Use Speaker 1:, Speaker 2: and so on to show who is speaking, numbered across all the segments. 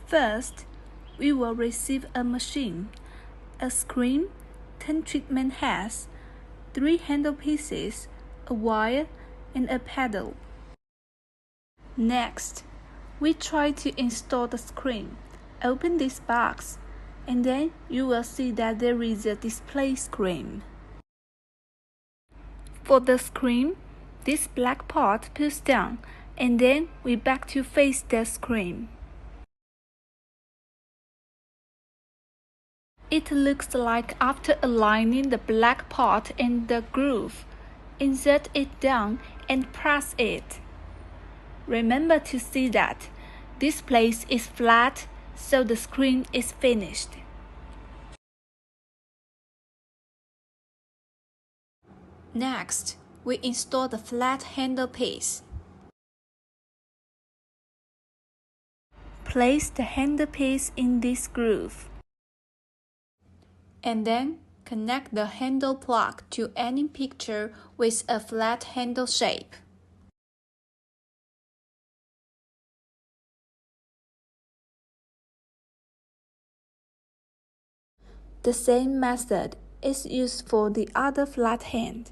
Speaker 1: First, we will receive a machine, a screen, 10 treatment heads, 3 handle pieces, a wire, and a paddle. Next, we try to install the screen. Open this box, and then you will see that there is a display screen. For the screen, this black part pulls down, and then we back to face the screen. It looks like after aligning the black part in the groove, insert it down and press it. Remember to see that this place is flat, so the screen is finished. Next, we install the flat handle piece. Place the handle piece in this groove, and then connect the handle plug to any picture with a flat handle shape. The same method is used for the other flat hand.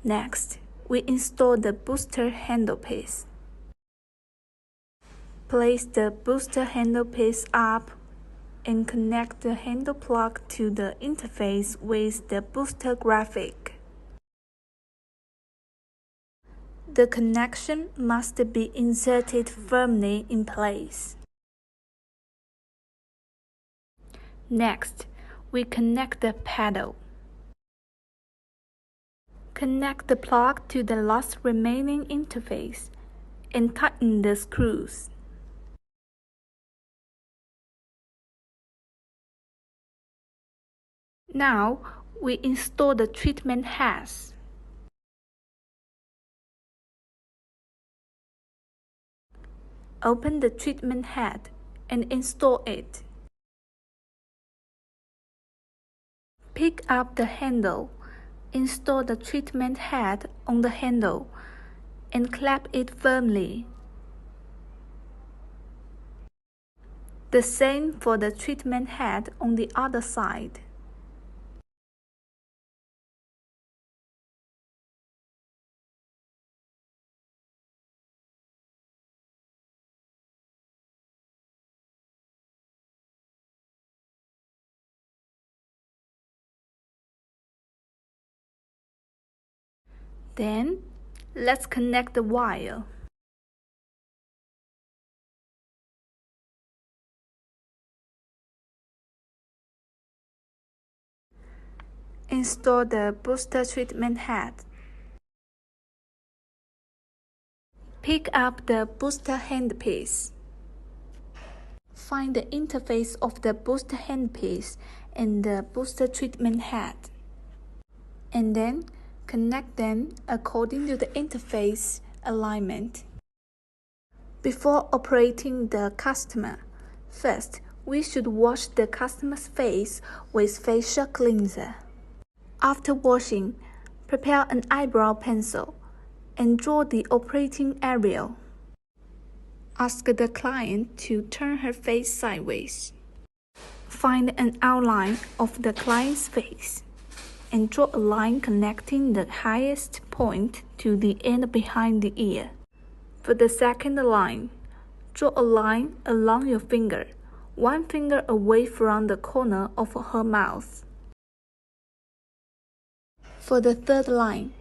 Speaker 1: Next, we install the booster handle piece. Place the booster handle piece up and connect the handle plug to the interface with the booster graphic. The connection must be inserted firmly in place. Next, we connect the paddle. Connect the plug to the last remaining interface and tighten the screws. Now, we install the treatment heads. Open the treatment head and install it. Pick up the handle, install the treatment head on the handle, and clamp it firmly. The same for the treatment head on the other side. Then, let's connect the wire. Install the booster treatment head. Pick up the booster handpiece. Find the interface of the booster handpiece and the booster treatment head, and then connect them according to the interface alignment. Before operating the customer, first we should wash the customer's face with facial cleanser. After washing, prepare an eyebrow pencil and draw the operating area. Ask the client to turn her face sideways. Find an outline of the client's face and draw a line connecting the highest point to the end behind the ear. For the second line, draw a line along your finger, one finger away from the corner of her mouth. For the third line,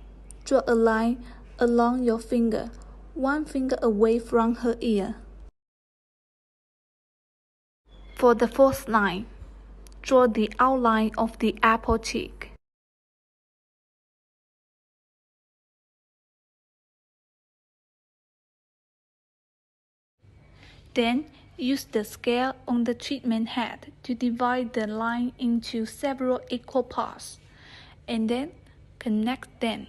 Speaker 1: draw a line along your finger, one finger away from her ear. For the fourth line, draw the outline of the apple cheek. Then, use the scale on the treatment head to divide the line into several equal parts, and then connect them.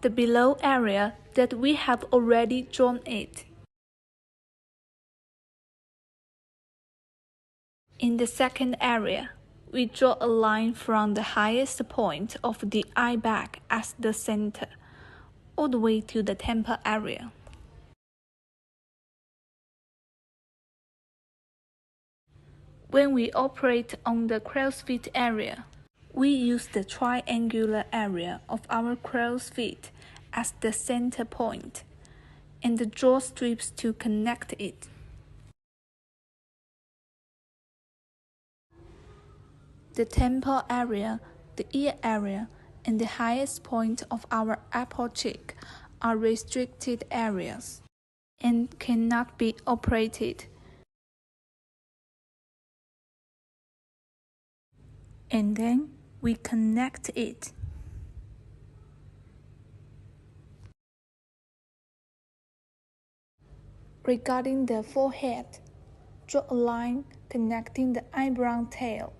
Speaker 1: the below area that we have already drawn it. In the second area, we draw a line from the highest point of the eye bag as the center, all the way to the temple area. When we operate on the crow's feet area, we use the triangular area of our crow's feet as the center point, and draw strips to connect it. The temple area, the ear area, and the highest point of our apple cheek are restricted areas and cannot be operated. And then we connect it. Regarding the forehead, draw a line connecting the eyebrow tail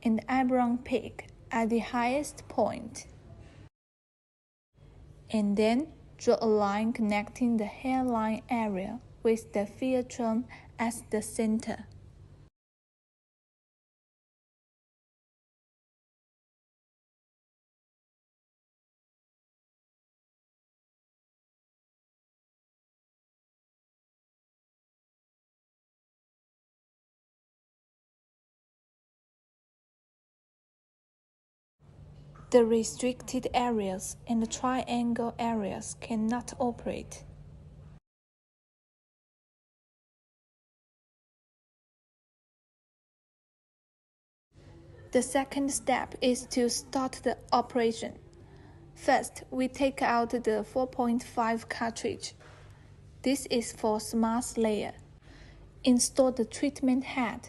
Speaker 1: and the eyebrow peak at the highest point. And then draw a line connecting the hairline area with the phaeton as the center. The restricted areas and the triangle areas cannot operate. The second step is to start the operation. First, we take out the 4.5 cartridge. This is for smart layer. Install the treatment head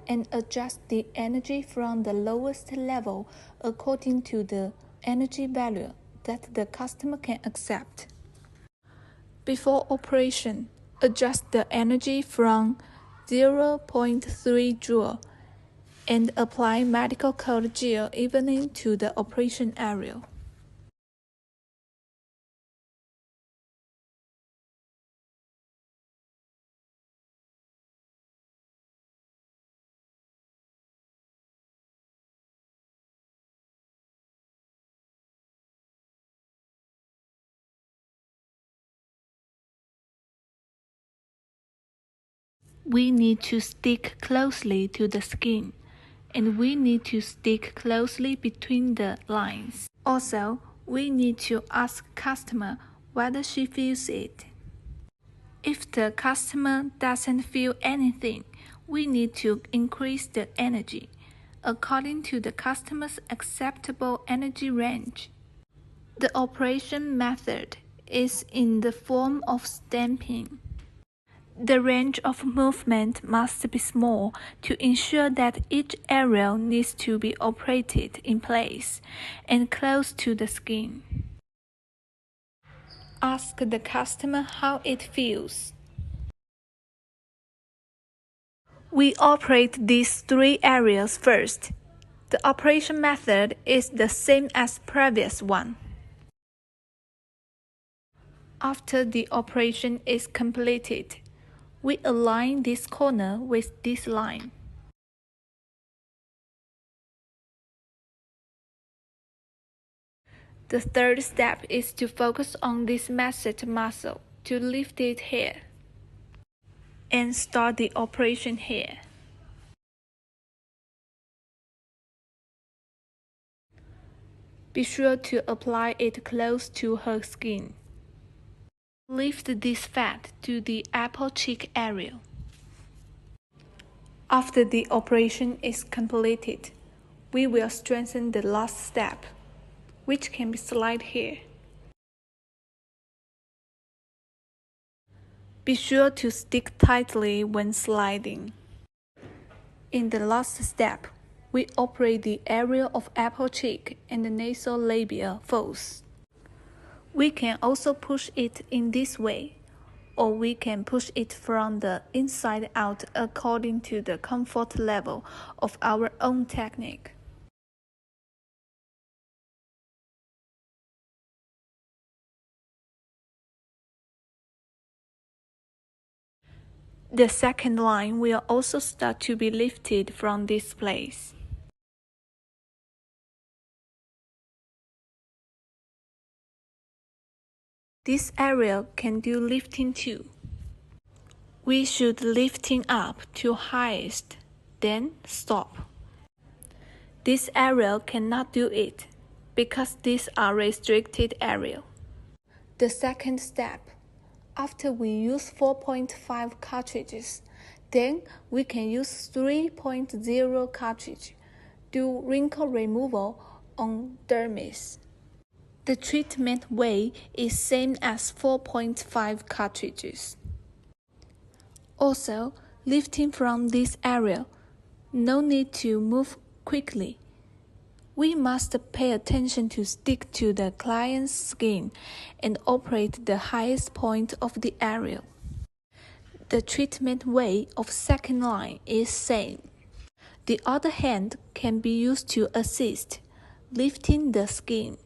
Speaker 1: and adjust the energy from the lowest level according to the energy value that the customer can accept. Before operation, adjust the energy from 0.3 joule and apply medical cold gel evenly to the operation area. We need to stick closely to the skin, and we need to stick closely between the lines. Also, we need to ask customer whether she feels it. If the customer doesn't feel anything, we need to increase the energy according to the customer's acceptable energy range. The operation method is in the form of stamping. The range of movement must be small to ensure that each area needs to be operated in place and close to the skin. Ask the customer how it feels. We operate these three areas first. The operation method is the same as previous one. After the operation is completed, we align this corner with this line. The third step is to focus on this masseter muscle to lift it here and start the operation here. Be sure to apply it close to her skin. Lift this fat to the apple cheek area. After the operation is completed, we will strengthen the last step, which can be slide here. Be sure to stick tightly when sliding. In the last step, we operate the area of apple cheek and the nasolabial folds. We can also push it in this way, or we can push it from the inside out according to the comfort level of our own technique. The second line will also start to be lifted from this place. This area can do lifting too. We should lifting up to highest, then stop. This area cannot do it because these are restricted area. The second step, after we use 4.5 cartridges, then we can use 3.0 cartridge, do wrinkle removal on dermis. The treatment weight is same as 4.5 cartridges. Also, lifting from this area, no need to move quickly. We must pay attention to stick to the client's skin and operate the highest point of the area. The treatment way of second line is same. The other hand can be used to assist lifting the skin.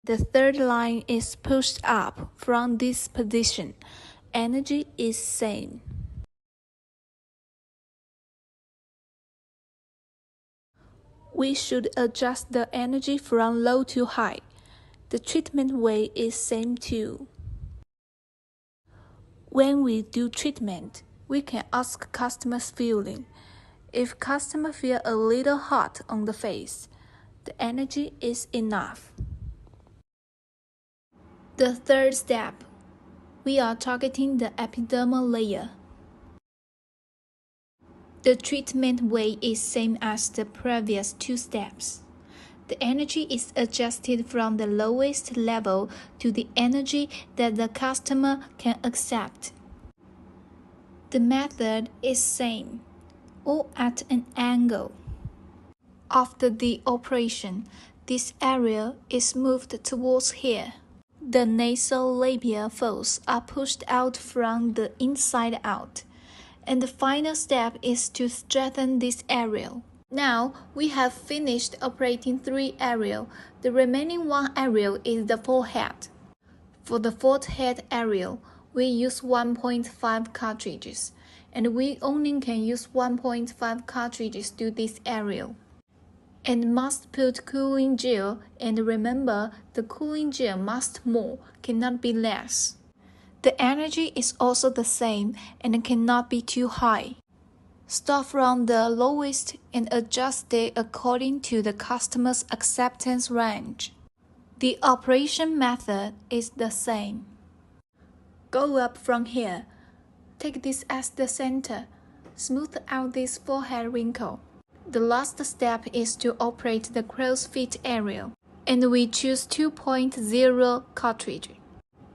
Speaker 1: The third line is pushed up from this position. Energy is same. We should adjust the energy from low to high. The treatment way is same too. When we do treatment, we can ask customer's feeling. If customer feel a little hot on the face, the energy is enough. The third step, we are targeting the epidermal layer. The treatment way is same as the previous two steps. The energy is adjusted from the lowest level to the energy that the customer can accept. The method is same, or at an angle. After the operation, this area is moved towards here. The nasal labia folds are pushed out from the inside out, and the final step is to strengthen this area. Now, we have finished operating 3 areas. The remaining 1 area is the forehead. For the forehead area, we use 1.5 cartridges, and we only can use 1.5 cartridges to this area. And must put cooling gel, and remember, the cooling gel must more, cannot be less. The energy is also the same and cannot be too high. Start from the lowest and adjust it according to the customer's acceptance range. The operation method is the same. Go up from here. Take this as the center. Smooth out this forehead wrinkle. The last step is to operate the crow's feet area, and we choose 2.0 cartridge.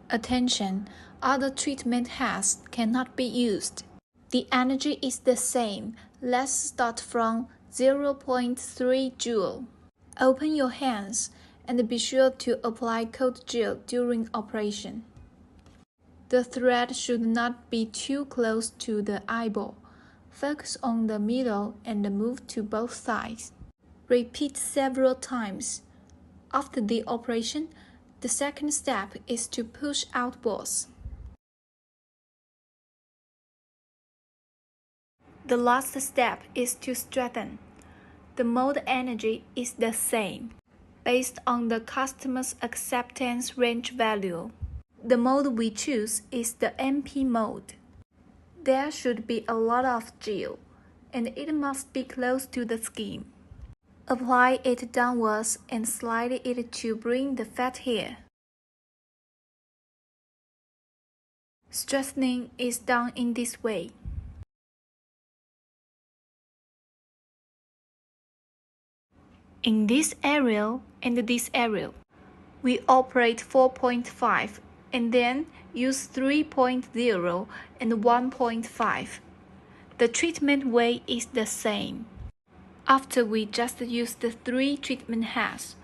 Speaker 1: Attention, other treatment heads cannot be used. The energy is the same. Let's start from 0.3 joule. Open your hands and be sure to apply cold gel during operation. The thread should not be too close to the eyeball. Focus on the middle and move to both sides. Repeat several times. After the operation, the second step is to push outwards. The last step is to strengthen. The mold energy is the same, based on the customer's acceptance range value. The mold we choose is the MP mold. There should be a lot of gel, and it must be close to the skin. Apply it downwards and slide it to bring the fat here. Strengthening is done in this way. In this area and this area, we operate 4.5 and then use 3.0 and 1.5. The treatment way is the same. After we just use the 3 treatment heads,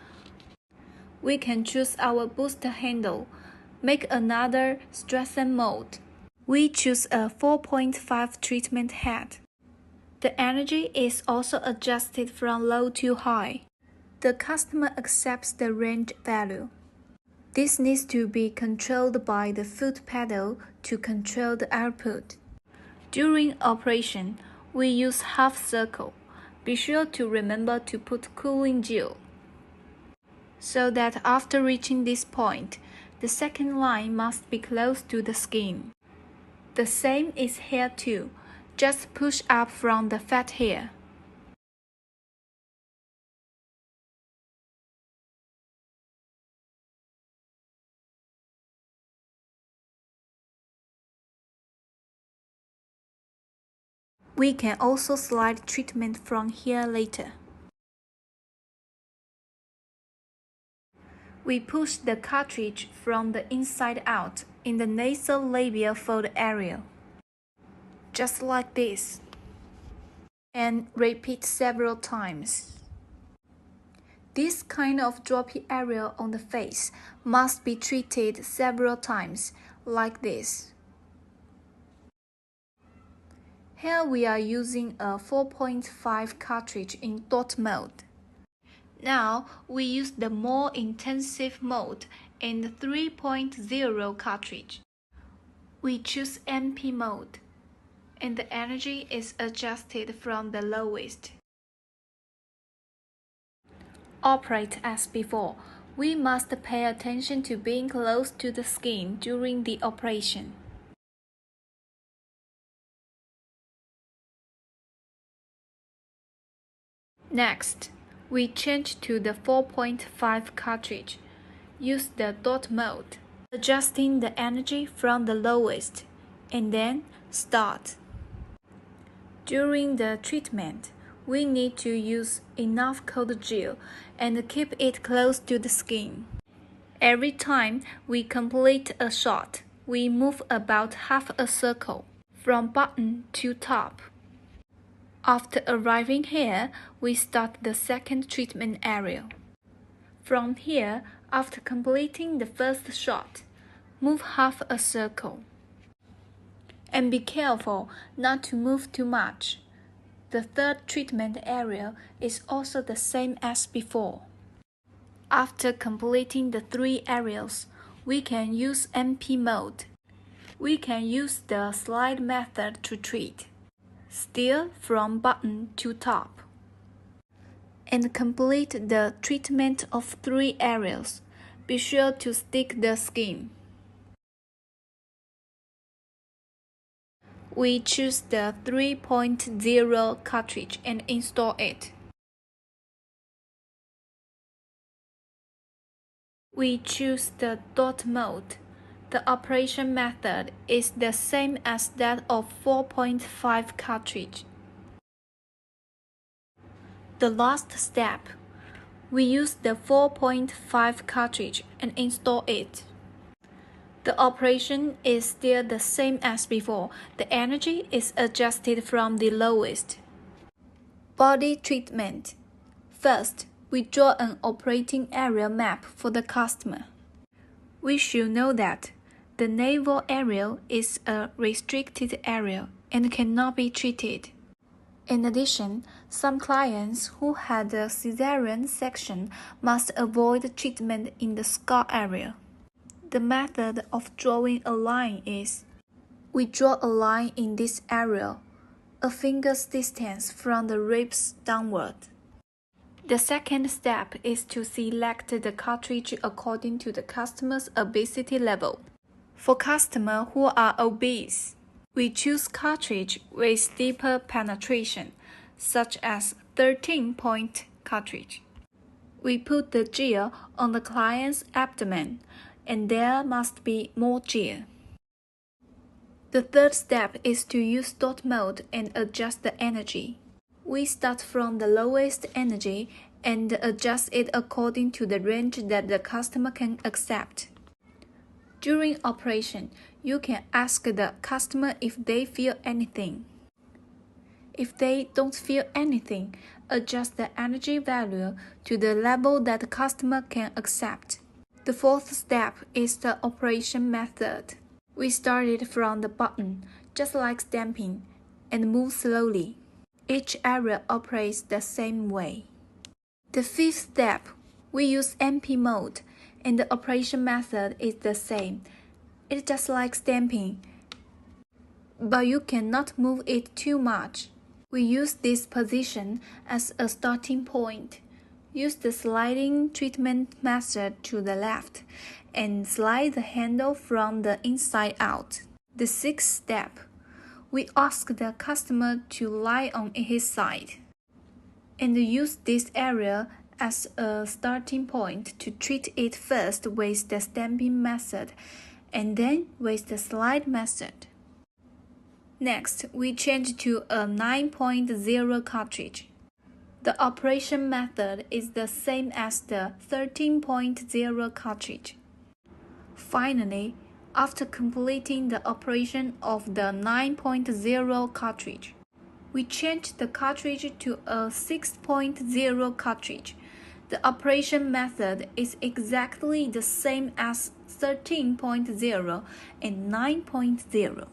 Speaker 1: we can choose our booster handle, make another strengthen mold. We choose a 4.5 treatment head. The energy is also adjusted from low to high. The customer accepts the range value. This needs to be controlled by the foot pedal to control the output. During operation, we use half circle. Be sure to remember to put cooling gel, so that after reaching this point, the second line must be close to the skin. The same is here too. Just push up from the fat hair. We can also slide treatment from here later. We push the cartridge from the inside out in the nasolabial fold area, just like this, and repeat several times. This kind of droppy area on the face must be treated several times, like this. Here we are using a 4.5 cartridge in dot mode. Now we use the more intensive mode in the 3.0 cartridge. We choose MP mode, and the energy is adjusted from the lowest. Operate as before. We must pay attention to being close to the skin during the operation. Next, we change to the 4.5 cartridge. Use the dot mode, adjusting the energy from the lowest, and then start. During the treatment, we need to use enough cold gel and keep it close to the skin. Every time we complete a shot, we move about half a circle from bottom to top. After arriving here, we start the second treatment area. From here, after completing the first shot, move half a circle. And be careful not to move too much. The third treatment area is also the same as before. After completing the 3 areas, we can use MP mode. We can use the slide method to treat, still from bottom to top, and complete the treatment of 3 areas. Be sure to stick the skin. We choose the 3.0 cartridge and install it. We choose the dot mode. The operation method is the same as that of 4.5 cartridge. The last step, we use the 4.5 cartridge and install it. The operation is still the same as before. The energy is adjusted from the lowest. Body treatment. First, we draw an operating area map for the customer. We should know that the navel area is a restricted area and cannot be treated. In addition, some clients who had a cesarean section must avoid treatment in the scar area. The method of drawing a line is, we draw a line in this area, a finger's distance from the ribs downward. The second step is to select the cartridge according to the customer's obesity level. For customers who are obese, we choose cartridge with deeper penetration, such as 13-point cartridge. We put the gel on the client's abdomen, and there must be more gel. The third step is to use dot mode and adjust the energy. We start from the lowest energy and adjust it according to the range that the customer can accept. During operation, you can ask the customer if they feel anything. If they don't feel anything, adjust the energy value to the level that the customer can accept. The fourth step is the operation method. We started from the bottom, just like stamping, and move slowly. Each area operates the same way. The fifth step, we use MP mode. and the operation method is the same. It's just like stamping, but you cannot move it too much. We use this position as a starting point. Use the sliding treatment method to the left and slide the handle from the inside out. The sixth step, we ask the customer to lie on his side and use this area as a starting point to treat it first with the stamping method and then with the slide method. Next, we change to a 9.0 cartridge. The operation method is the same as the 13.0 cartridge. Finally, after completing the operation of the 9.0 cartridge, we change the cartridge to a 6.0 cartridge. The operation method is exactly the same as 13.0 and 9.0.